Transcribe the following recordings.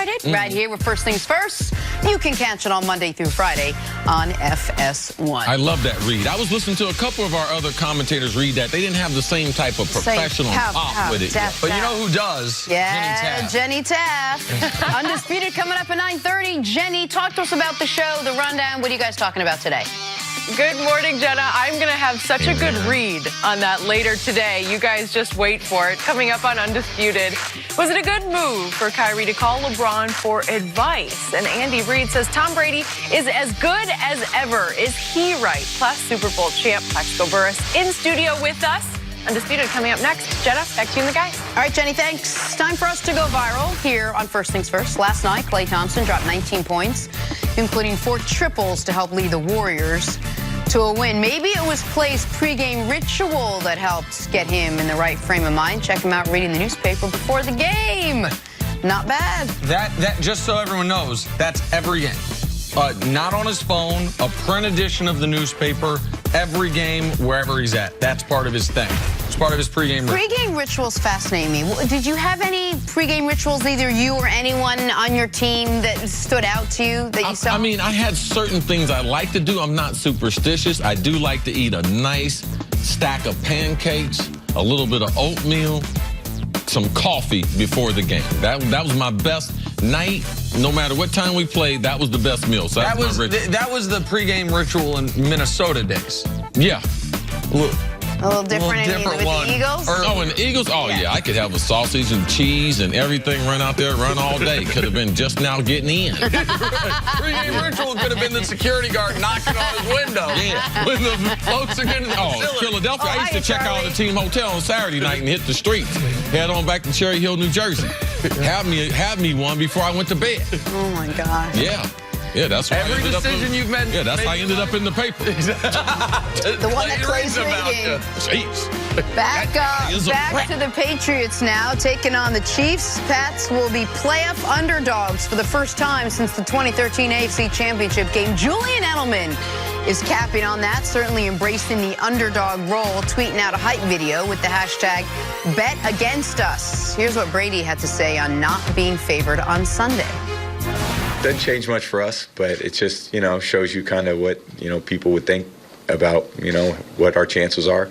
started right here with First Things First. You can catch it on Monday through Friday on FS1. I love that read. I was listening to a couple of our other commentators read that. They didn't have the same type of professional pop with it. But you know who does? Yeah, Jenny Taft. Undisputed coming up at 9:30. Jenny, talk to us about the show, the rundown. What are you guys talking about today? Good morning, Jenna. I'm going to have such a good read on that later today. You guys just wait for it. Coming up on Undisputed. Was it a good move for Kyrie to call LeBron for advice? And Andy Reid says Tom Brady is as good as ever. Is he right? Plus, Super Bowl champ Plaxico Burress in studio with us. Undisputed coming up next. Jenna, back to you and the guys. All right, Jenny, thanks. Time for us to go viral here on First Things First. Last night, Klay Thompson dropped 19 points, including 4 triples to help lead the Warriors to a win. Maybe it was Klay's pregame ritual that helped get him in the right frame of mind. Check him out reading the newspaper before the game. Not bad. That just so everyone knows, that's every game. Not on his phone, a print edition of the newspaper, every game, wherever he's at. That's part of his thing. It's part of his pregame ritual. Pregame rituals fascinate me. Did you have any pregame rituals, either you or anyone on your team, that stood out to you that you saw? I mean, I had certain things I like to do. I'm not superstitious. I do like to eat a nice stack of pancakes, a little bit of oatmeal, some coffee before the game. That was my best night. No matter what time we played, that was the best meal. So that was the pregame ritual in Minnesota days. Yeah. A little different with the Eagles? Oh, and the Eagles? Oh, yeah. I could have a sausage and cheese and everything, run out there, run all day. Could have been just now getting in. Pregame ritual could have been the security guard knocking on his window. Yeah. When the folks are getting... Philadelphia. I used to check out the team hotel on Saturday night and hit the streets. Head on back to Cherry Hill, New Jersey. Have me one before I went to bed. Oh, my gosh. Yeah. Yeah, that's why every decision you've made. Yeah, that's how I ended up in the paper. The one that Clay's reading. Jeez. Back to the Patriots now, taking on the Chiefs. Pats will be playoff underdogs for the first time since the 2013 AFC Championship game. Julian Edelman is capping on that, certainly embracing the underdog role, tweeting out a hype video with the hashtag #BetAgainstUs. Here's what Brady had to say on not being favored on Sunday. Doesn't change much for us, but it just, shows you kind of what, people would think about, what our chances are.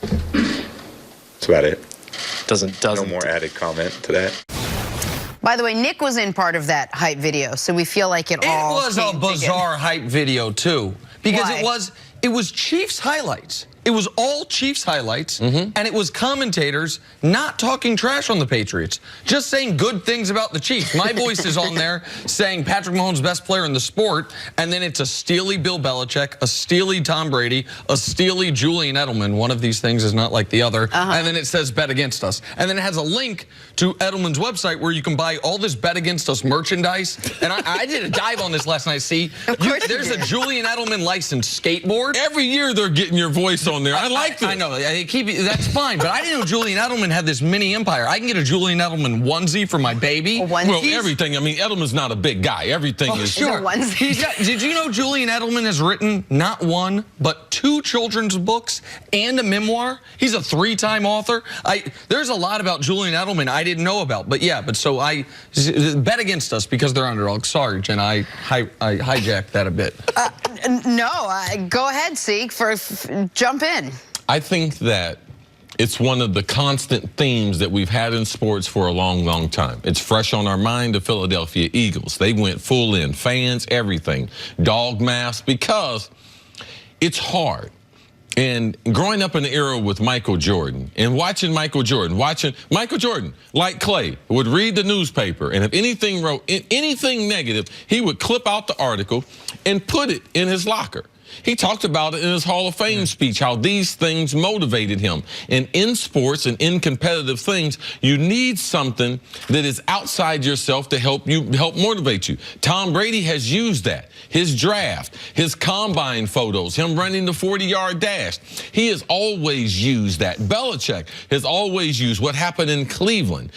That's about it. Doesn't no more added comment to that. By the way, Nick was in part of that hype video, so we feel like it all was a bizarre hype video too, because it was Chiefs highlights. It was all Chiefs highlights, and it was commentators not talking trash on the Patriots, just saying good things about the Chiefs. My voice is on there saying Patrick Mahomes, best player in the sport, and then it's a steely Bill Belichick, a steely Tom Brady, a steely Julian Edelman. One of these things is not like the other. And then it says bet against us. And then it has a link to Edelman's website where you can buy all this bet against us merchandise. And I did a dive on this last night. See, there's a Julian Edelman licensed skateboard. Every year they're getting your voice on there. I like that. I know. That's fine. But I didn't know Julian Edelman had this mini empire. I can get a Julian Edelman onesie for my baby. Well, everything. I mean, Edelman's not a big guy. Everything is... Sure. Did you know Julian Edelman has written not 1, but 2 children's books and a memoir? He's a 3-time author. There's a lot about Julian Edelman I didn't know about. But yeah, so I bet against us because they're underdogs. Sorry, Jen. I hijacked that a bit. No, go ahead, Seek. Jump in. I think that it's one of the constant themes that we've had in sports for a long, long time. It's fresh on our mind, the Philadelphia Eagles. They went full in, fans, everything, dog mask, because it's hard. And growing up in the era with Michael Jordan and watching Michael Jordan, like Klay, would read the newspaper, and if anything wrote anything negative, he would clip out the article and put it in his locker. He talked about it in his Hall of Fame speech, how these things motivated him. And in sports and in competitive things, you need something that is outside yourself to help motivate you. Tom Brady has used that. His draft, his combine photos, him running the 40-yard dash. He has always used that. Belichick has always used what happened in Cleveland,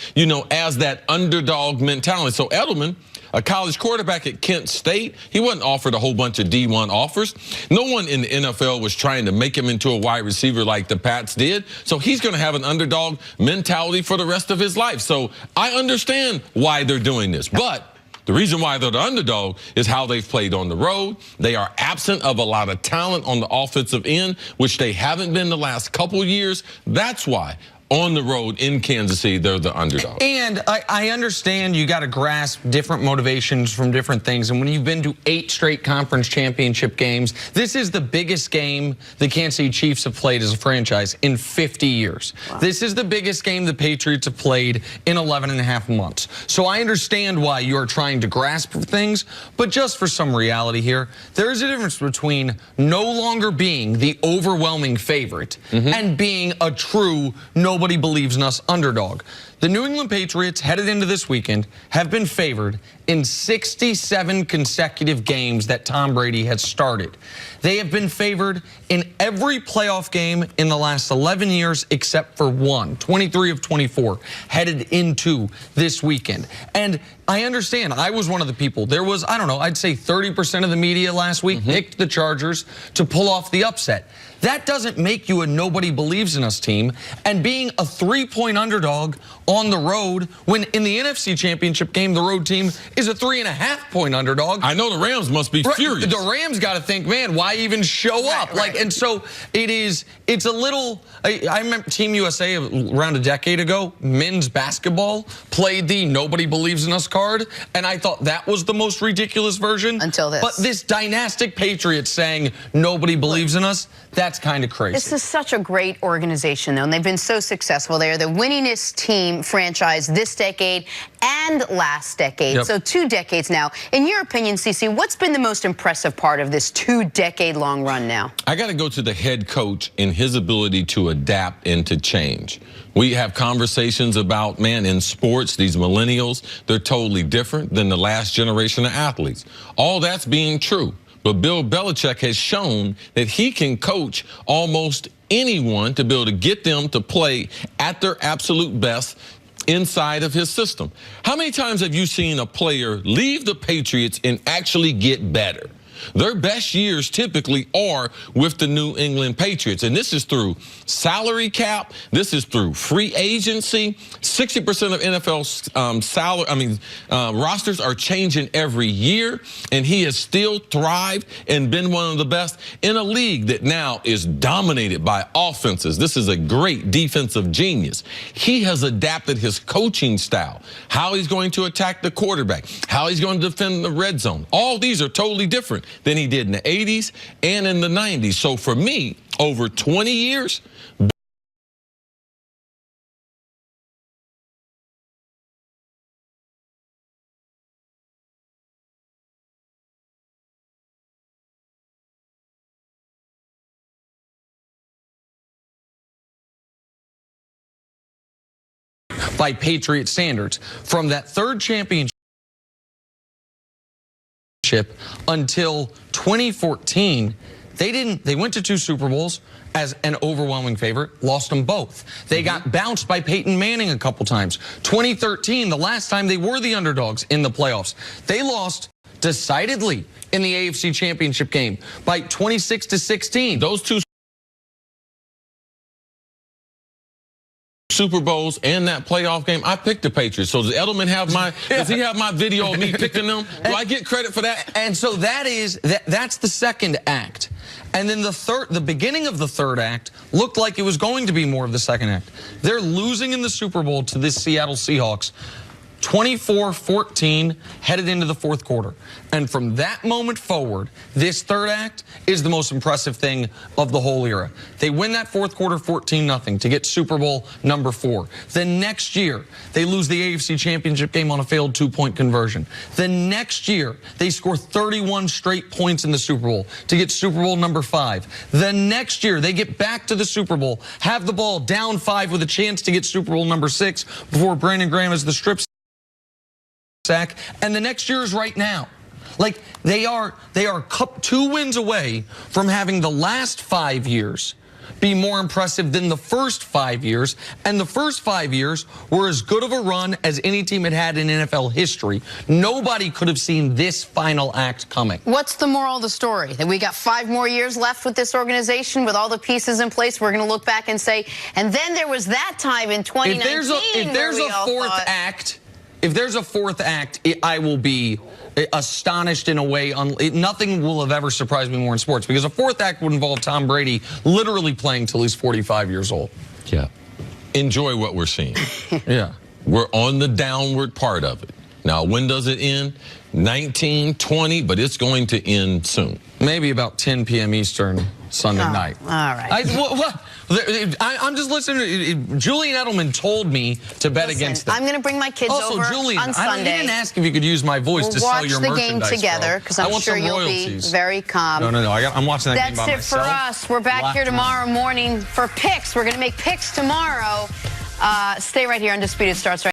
as that underdog mentality. So Edelman a college quarterback at Kent State. He wasn't offered a whole bunch of D1 offers. No one in the NFL was trying to make him into a wide receiver like the Pats did. So he's going to have an underdog mentality for the rest of his life. So I understand why they're doing this. But the reason why they're the underdog is how they've played on the road. They are absent of a lot of talent on the offensive end, which they haven't been the last couple years. That's why on the road in Kansas City, they're the underdog. And I understand you got to grasp different motivations from different things. And when you've been to 8 straight conference championship games, this is the biggest game the Kansas City Chiefs have played as a franchise in 50 years. Wow. This is the biggest game the Patriots have played in 11 and a half months. So I understand why you are trying to grasp things, but just for some reality here, there is a difference between no longer being the overwhelming favorite and being a true nobody believes in us underdog. The New England Patriots, headed into this weekend, have been favored in 67 consecutive games that Tom Brady has started. They have been favored in every playoff game in the last 11 years except for one, 23 of 24, headed into this weekend. And I understand, I was one of the people. There was, I don't know, I'd say 30% of the media last week picked the Chargers to pull off the upset. That doesn't make you a nobody believes in us team. And being a 3-point underdog on the road, when in the NFC Championship game, the road team is a 3.5-point underdog. I know the Rams must be furious. The Rams got to think, man, why even show up? And so it's a little, I remember Team USA around a decade ago, men's basketball played the nobody believes in us card. And I thought that was the most ridiculous version. Until this. But this dynastic Patriots saying nobody believes in us, that's kind of crazy. This is such a great organization, though, and they've been so successful. They are the winningest team franchise this decade and last decade, so 2 decades now. In your opinion, CeCe, what's been the most impressive part of this 2-decade-long run now? I got to go to the head coach and his ability to adapt and to change. We have conversations about, man, in sports, these millennials, they're totally different than the last generation of athletes. All that's being true. But Bill Belichick has shown that he can coach almost anyone to be able to get them to play at their absolute best inside of his system. How many times have you seen a player leave the Patriots and actually get better? Their best years typically are with the New England Patriots, and this is through salary cap. This is through free agency. 60% of NFL rosters are changing every year, and he has still thrived and been one of the best in a league that now is dominated by offenses. This is a great defensive genius. He has adapted his coaching style, how he's going to attack the quarterback, how he's going to defend the red zone. All these are totally different than he did in the 80s and in the 90s. So for me, over 20 years, by Patriot standards, from that 3rd championship until 2014, they went to 2 Super Bowls as an overwhelming favorite, lost them both. They got bounced by Peyton Manning a couple times. 2013, the last time they were the underdogs in the playoffs, they lost decidedly in the AFC Championship game by 26-16. Those 2 Super Bowls and that playoff game, I picked the Patriots. So does Edelman have does he have my video of me picking them? Do I get credit for that? And so that's the second act. And then the beginning of the 3rd act looked like it was going to be more of the second act. They're losing in the Super Bowl to the Seattle Seahawks 24-14 headed into the 4th quarter. And from that moment forward, this 3rd act is the most impressive thing of the whole era. They win that 4th quarter 14-0 to get Super Bowl number 4. The next year, they lose the AFC Championship game on a failed 2-point conversion. The next year, they score 31 straight points in the Super Bowl to get Super Bowl number 5. The next year, they get back to the Super Bowl, have the ball down 5 with a chance to get Super Bowl number 6 before Brandon Graham has the strip sack, and the next year is right now. Like, they are 2 wins away from having the last 5 years be more impressive than the first 5 years. And the first 5 years were as good of a run as any team had had in NFL history. Nobody could have seen this final act coming. What's the moral of the story? That we got 5 more years left with this organization, with all the pieces in place. We're going to look back and say, and then there was that time in 2019. If there's a fourth act, I will be astonished in a way. Nothing will have ever surprised me more in sports, because a fourth act would involve Tom Brady literally playing till he's 45 years old. Yeah. Enjoy what we're seeing. Yeah. We're on the downward part of it. Now, when does it end? 19, 20, but it's going to end soon. Maybe about 10 p.m. Eastern Sunday night. All right. I'm just listening. Julian Edelman told me to bet against them. I'm going to bring my kids also, over Julian, on Sunday. He didn't ask if you could use my voice to sell your merchandise. We'll watch the game together, because I'm sure you'll be very calm. No. I'm watching that game by myself. That's it for us. We're back here tomorrow morning for picks. We're going to make picks tomorrow. Stay right here. Undisputed starts right